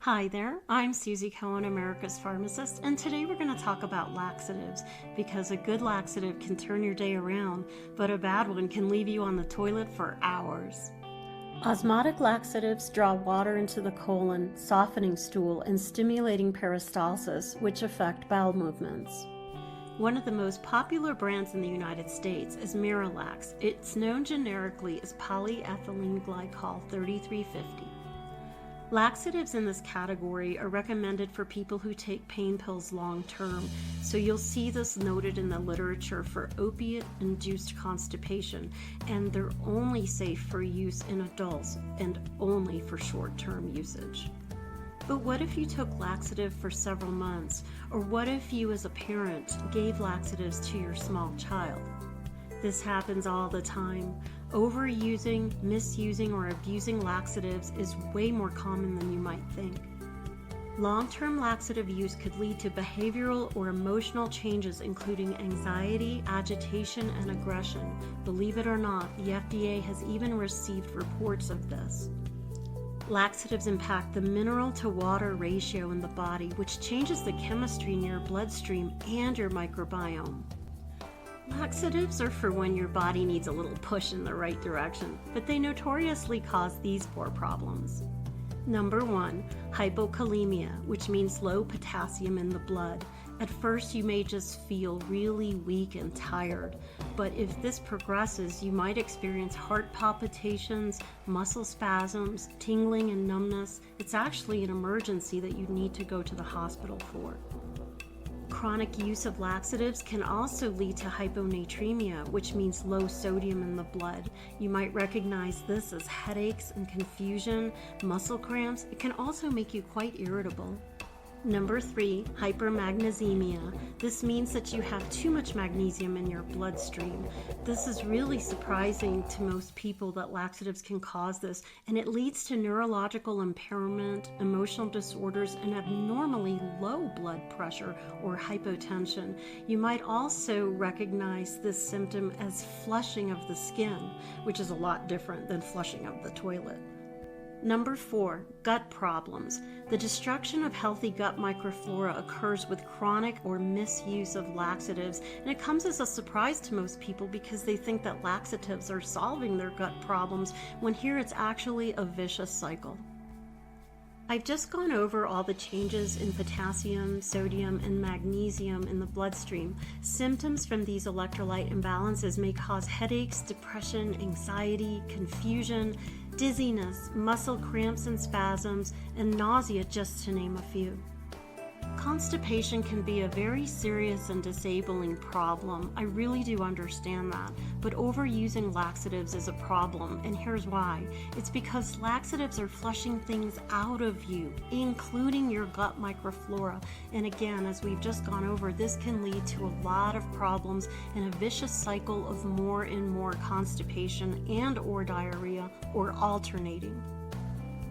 Hi there, I'm Susie Cohen, America's Pharmacist, and today we're going to talk about laxatives because a good laxative can turn your day around, but a bad one can leave you on the toilet for hours. Osmotic laxatives draw water into the colon, softening stool and stimulating peristalsis, which affect bowel movements. One of the most popular brands in the United States is Miralax. It's known generically as polyethylene glycol 3350. Laxatives in this category are recommended for people who take pain pills long term, so you'll see this noted in the literature for opiate-induced constipation, and they're only safe for use in adults and only for short-term usage. But what if you took laxative for several months, or what if you as a parent gave laxatives to your small child? This happens all the time. Overusing, misusing, or abusing laxatives is way more common than you might think. Long-term laxative use could lead to behavioral or emotional changes including anxiety, agitation, and aggression. Believe it or not, the FDA has even received reports of this. Laxatives impact the mineral-to-water ratio in the body, which changes the chemistry in your bloodstream and your microbiome. Laxatives are for when your body needs a little push in the right direction, but they notoriously cause these four problems. Number 1, hypokalemia, which means low potassium in the blood. At first, you may just feel really weak and tired, but if this progresses, you might experience heart palpitations, muscle spasms, tingling, and numbness. It's actually an emergency that you need to go to the hospital for. Chronic use of laxatives can also lead to hyponatremia, which means low sodium in the blood. You might recognize this as headaches and confusion, muscle cramps. It can also make you quite irritable. Number 3, hypermagnesemia. This means that you have too much magnesium in your bloodstream. This is really surprising to most people that laxatives can cause this, and it leads to neurological impairment, emotional disorders, and abnormally low blood pressure or hypotension. You might also recognize this symptom as flushing of the skin, which is a lot different than flushing of the toilet. Number 4, gut problems. The destruction of healthy gut microflora occurs with chronic or misuse of laxatives, and it comes as a surprise to most people because they think that laxatives are solving their gut problems, when here it's actually a vicious cycle. I've just gone over all the changes in potassium, sodium, and magnesium in the bloodstream. Symptoms from these electrolyte imbalances may cause headaches, depression, anxiety, confusion, dizziness, muscle cramps and spasms, and nausea, just to name a few. Constipation can be a very serious and disabling problem. I really do understand that, but overusing laxatives is a problem, and here's why. It's because laxatives are flushing things out of you, including your gut microflora. And again, as we've just gone over, this can lead to a lot of problems and a vicious cycle of more and more constipation and or diarrhea, or alternating.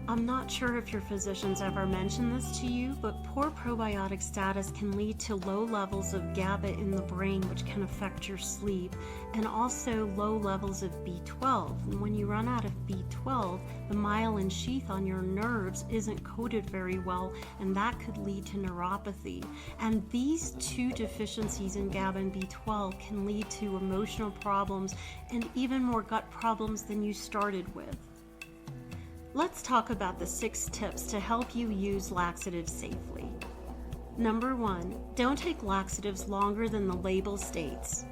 I'm not sure if your physicians ever mentioned this to you, but poor probiotic status can lead to low levels of GABA in the brain, which can affect your sleep, and also low levels of B12. And when you run out of B12, the myelin sheath on your nerves isn't coated very well, and that could lead to neuropathy. And these two deficiencies in GABA and B12 can lead to emotional problems and even more gut problems than you started with. Let's talk about the 6 tips to help you use laxatives safely. Number 1, don't take laxatives longer than the label states.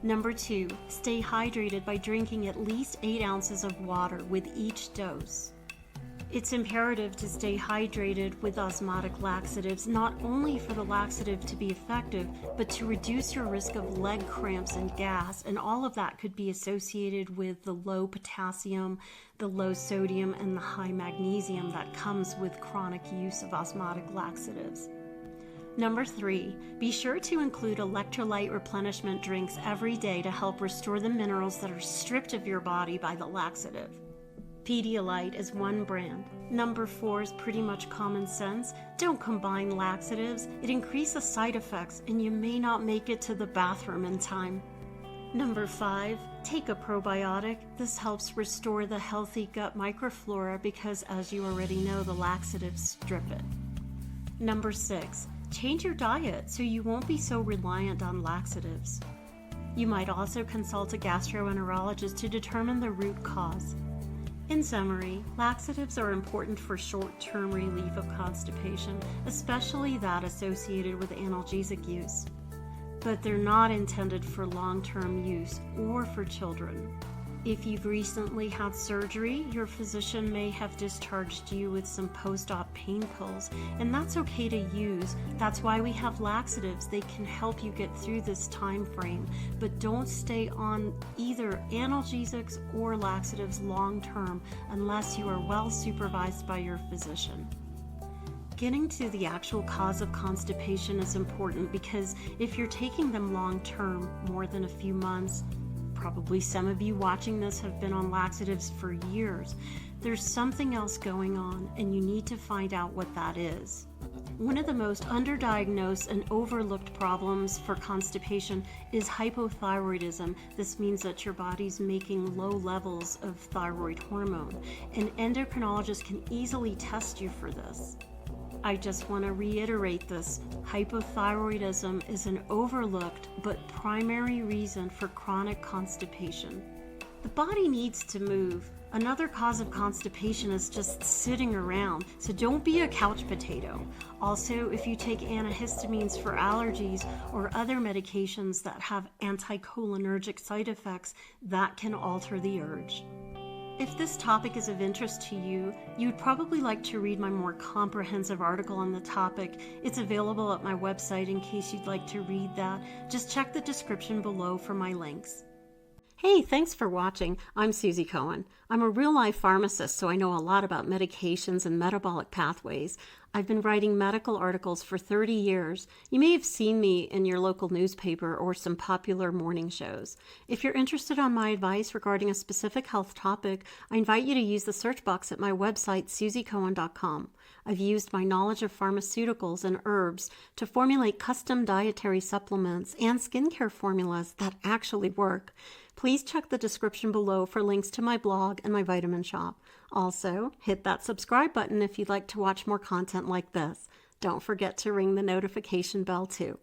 Number 2, stay hydrated by drinking at least 8 ounces of water with each dose. It's imperative to stay hydrated with osmotic laxatives, not only for the laxative to be effective, but to reduce your risk of leg cramps and gas, and all of that could be associated with the low potassium, the low sodium, and the high magnesium that comes with chronic use of osmotic laxatives. Number 3, be sure to include electrolyte replenishment drinks every day to help restore the minerals that are stripped of your body by the laxative. Pedialyte is one brand. Number 4 is pretty much common sense. Don't combine laxatives. It increases side effects and you may not make it to the bathroom in time. Number 5, Take a probiotic. This helps restore the healthy gut microflora because, as you already know, the laxatives strip it. Number 6, change your diet so you won't be so reliant on laxatives. You might also consult a gastroenterologist to determine the root cause. In summary, laxatives are important for short-term relief of constipation, especially that associated with analgesic use. But they're not intended for long-term use or for children. If you've recently had surgery, your physician may have discharged you with some post-op pain pills, and that's okay to use. That's why we have laxatives. They can help you get through this time frame, but don't stay on either analgesics or laxatives long-term unless you are well supervised by your physician. Getting to the actual cause of constipation is important because if you're taking them long-term, more than a few months, probably some of you watching this have been on laxatives for years, there's something else going on and you need to find out what that is. One of the most underdiagnosed and overlooked problems for constipation is hypothyroidism. This means that your body's making low levels of thyroid hormone, and endocrinologists can easily test you for this. I just want to reiterate this. Hypothyroidism is an overlooked but primary reason for chronic constipation. The body needs to move. Another cause of constipation is just sitting around, so don't be a couch potato. Also, if you take antihistamines for allergies or other medications that have anticholinergic side effects, that can alter the urge. If this topic is of interest to you, you'd probably like to read my more comprehensive article on the topic. It's available at my website in case you'd like to read that. Just check the description below for my links. Hey, thanks for watching. I'm Susie Cohen. I'm a real-life pharmacist, so I know a lot about medications and metabolic pathways. I've been writing medical articles for 30 years. You may have seen me in your local newspaper or some popular morning shows. If you're interested in my advice regarding a specific health topic, I invite you to use the search box at my website, susiecohen.com. I've used my knowledge of pharmaceuticals and herbs to formulate custom dietary supplements and skincare formulas that actually work. Please check the description below for links to my blog and my vitamin shop. Also, hit that subscribe button if you'd like to watch more content like this. Don't forget to ring the notification bell too.